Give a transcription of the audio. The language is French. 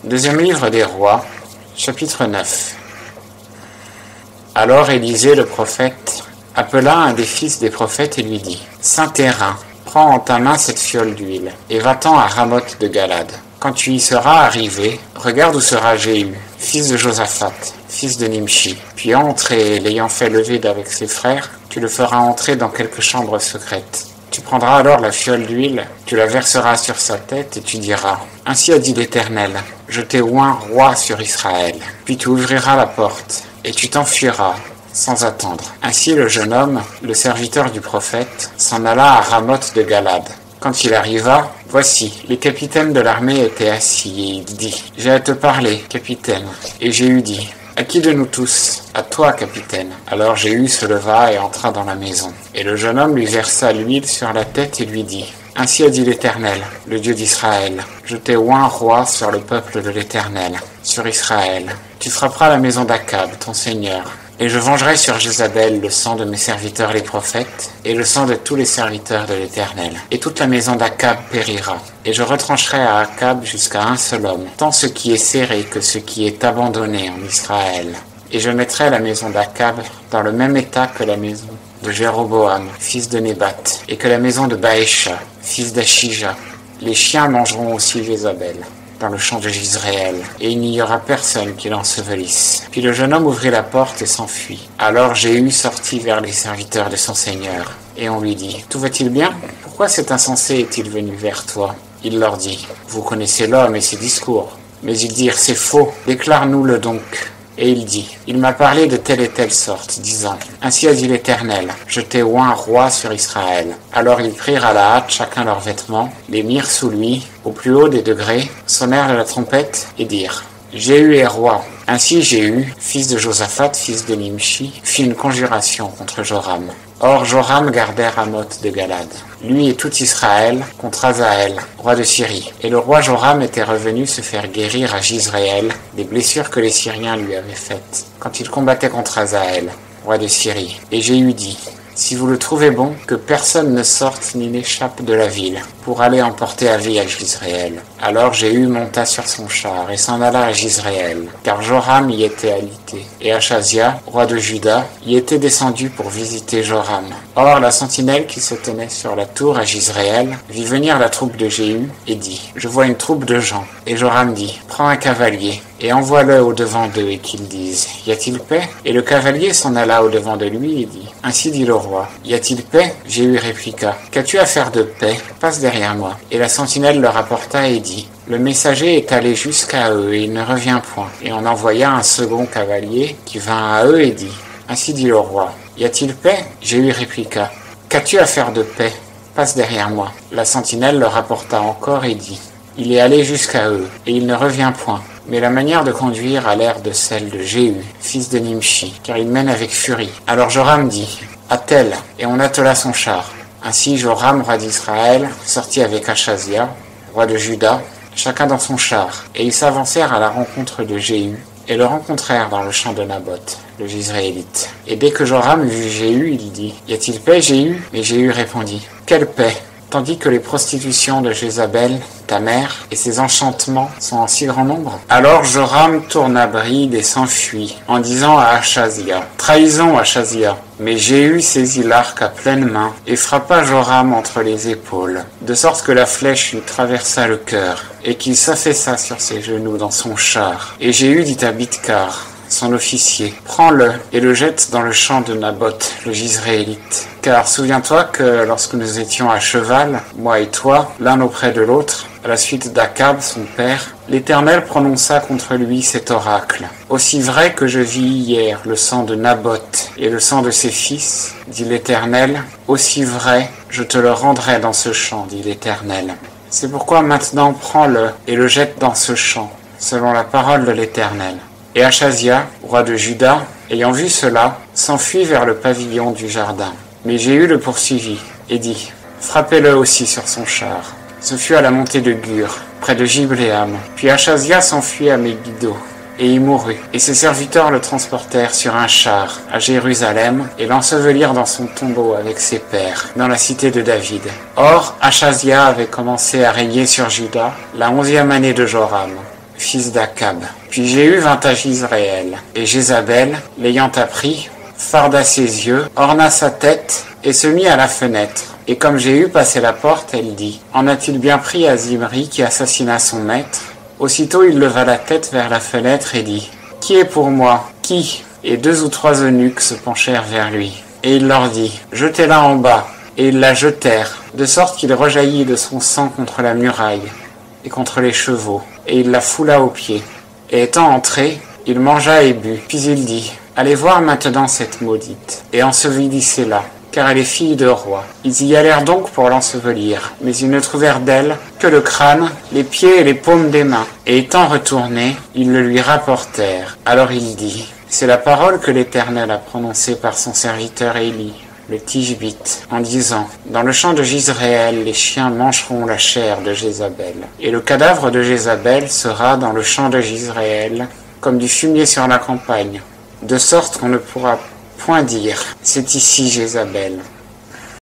Deuxième livre des rois, chapitre 9. Alors Élisée le prophète appela un des fils des prophètes et lui dit : Saint Terrain, prends en ta main cette fiole d'huile, et va-t'en à Ramoth de Galade. Quand tu y seras arrivé, regarde où sera Jéhu, fils de Josaphat, fils de Nimshi. Puis entre et l'ayant fait lever d'avec ses frères, tu le feras entrer dans quelque chambre secrète. Tu prendras alors la fiole d'huile, tu la verseras sur sa tête et tu diras : Ainsi a dit l'Éternel, je t'ai oint roi sur Israël. Puis tu ouvriras la porte et tu t'enfuiras sans attendre. Ainsi le jeune homme, le serviteur du prophète, s'en alla à Ramoth de Galade. Quand il arriva, voici, les capitaines de l'armée étaient assis et il dit : J'ai à te parler, capitaine. Et Jéhu dit : À qui de nous tous ? À toi, capitaine. Alors Jéhu se leva et entra dans la maison. Et le jeune homme lui versa l'huile sur la tête et lui dit : Ainsi a dit l'Éternel, le Dieu d'Israël. Je t'ai oint roi sur le peuple de l'Éternel, sur Israël. Tu frapperas la maison d'Akab, ton seigneur. Et je vengerai sur Jézabel le sang de mes serviteurs les prophètes, et le sang de tous les serviteurs de l'Éternel. Et toute la maison d'Akab périra. Et je retrancherai à Akab jusqu'à un seul homme, tant ce qui est serré que ce qui est abandonné en Israël. Et je mettrai la maison d'Akab dans le même état que la maison de Jéroboam, fils de Nébat, et que la maison de Baécha, fils d'Achija. Les chiens mangeront aussi Jézabel dans le champ de Jizréel, et il n'y aura personne qui l'ensevelisse. Puis le jeune homme ouvrit la porte et s'enfuit. Alors Jéhu sortit vers les serviteurs de son seigneur, et on lui dit : Tout va-t-il bien ? Pourquoi cet insensé est-il venu vers toi ? Il leur dit : Vous connaissez l'homme et ses discours. Mais ils dirent : C'est faux, déclare-nous-le donc. Et il dit : Il m'a parlé de telle et telle sorte, disant : Ainsi a dit l'Éternel, je t'ai oint roi sur Israël. Alors ils prirent à la hâte chacun leurs vêtements, les mirent sous lui, au plus haut des degrés, sonnèrent de la trompette et dirent : Jéhu est roi. Ainsi Jéhu, fils de Josaphat, fils de Nimshi, fit une conjuration contre Joram. Or Joram gardait Ramoth de Galade, lui et tout Israël, contre Hazaël, roi de Syrie. Et le roi Joram était revenu se faire guérir à Jizréel des blessures que les Syriens lui avaient faites, quand il combattait contre Hazaël, roi de Syrie. Et Jéhu dit : Si vous le trouvez bon, que personne ne sorte ni n'échappe de la ville, pour aller emporter avis à Jizréel. Alors Jéhu monta sur son char et s'en alla à Jizréel, car Joram y était alité. Et Achazia, roi de Juda, y était descendu pour visiter Joram. Or la sentinelle qui se tenait sur la tour à Jizréel vit venir la troupe de Jéhu et dit : Je vois une troupe de gens. Et Joram dit : Prends un cavalier et envoie-le au-devant d'eux et qu'ils disent : Y a-t-il paix ? Et le cavalier s'en alla au-devant de lui et dit : Ainsi dit le roi : Y a-t-il paix ? Jéhu répliqua : Qu'as-tu à faire de paix ? Passe derrière moi. Et la sentinelle leur rapporta et dit : Le messager est allé jusqu'à eux et il ne revient point. Et on envoya un second cavalier qui vint à eux et dit : Ainsi dit le roi : Y a-t-il paix ? Jéhu répliqua : Qu'as-tu à faire de paix ? Passe derrière moi. La sentinelle leur rapporta encore et dit : Il est allé jusqu'à eux et il ne revient point. Mais la manière de conduire a l'air de celle de Jéhu, fils de Nimshi, car il mène avec furie. Alors Joram dit : Attelle, et on attela son char. Ainsi Joram, roi d'Israël, sortit avec Achazia, roi de Juda, chacun dans son char, et ils s'avancèrent à la rencontre de Jéhu, et le rencontrèrent dans le champ de Naboth, le Jizréélite. Et dès que Joram vit Jéhu, il dit : Y a-t-il paix, Jéhu ? Et Jéhu répondit : Quelle paix ? Tandis que les prostitutions de Jézabel, ta mère, et ses enchantements sont en si grand nombre. Alors Joram tourna bride et s'enfuit, en disant à Achazia : Trahison, Achazia. Mais Jéhu saisit l'arc à pleine main et frappa Joram entre les épaules, de sorte que la flèche lui traversa le cœur, et qu'il s'affaissa sur ses genoux dans son char. Et Jéhu dit à Bidkar, son officier : Prends-le et le jette dans le champ de Naboth, le Jizréélite. Car souviens-toi que lorsque nous étions à cheval, moi et toi, l'un auprès de l'autre, à la suite d'Akab, son père, l'Éternel prononça contre lui cet oracle : Aussi vrai que je vis hier le sang de Naboth et le sang de ses fils, dit l'Éternel, aussi vrai je te le rendrai dans ce champ, dit l'Éternel. C'est pourquoi maintenant prends-le et le jette dans ce champ, selon la parole de l'Éternel. Et Achazia, roi de Juda, ayant vu cela, s'enfuit vers le pavillon du jardin. Mais Jéhu le poursuivit et dit : Frappez-le aussi sur son char. Ce fut à la montée de Gur, près de Gibléam. Puis Achazia s'enfuit à Megiddo, et y mourut. Et ses serviteurs le transportèrent sur un char à Jérusalem et l'ensevelirent dans son tombeau avec ses pères, dans la cité de David. Or, Achazia avait commencé à régner sur Juda la 11e année de Joram, fils d'Akab. Puis Jéhu vint à Jizréel, et Jézabel, l'ayant appris, farda ses yeux, orna sa tête, et se mit à la fenêtre. Et comme Jéhu passait la porte, elle dit, « En a-t-il bien pris à Zimri qui assassina son maître ?» Aussitôt il leva la tête vers la fenêtre et dit, « Qui est pour moi? Qui ?» Et 2 ou 3 eunuques se penchèrent vers lui. Et il leur dit, « Jetez-la en bas. » Et ils la jetèrent, de sorte qu'il rejaillit de son sang contre la muraille et contre les chevaux. Et il la foula aux pieds. Et étant entré, il mangea et but. Puis il dit, « Allez voir maintenant cette maudite, et ensevelissez-la, car elle est fille de roi. » Ils y allèrent donc pour l'ensevelir, mais ils ne trouvèrent d'elle que le crâne, les pieds et les paumes des mains. Et étant retournés, ils le lui rapportèrent. Alors il dit, « C'est la parole que l'Éternel a prononcée par son serviteur Élie, le Tishbite, en disant, dans le champ de Jizréel, les chiens mangeront la chair de Jézabel. Et le cadavre de Jézabel sera dans le champ de Jizréel, comme du fumier sur la campagne, de sorte qu'on ne pourra point dire, c'est ici Jézabel.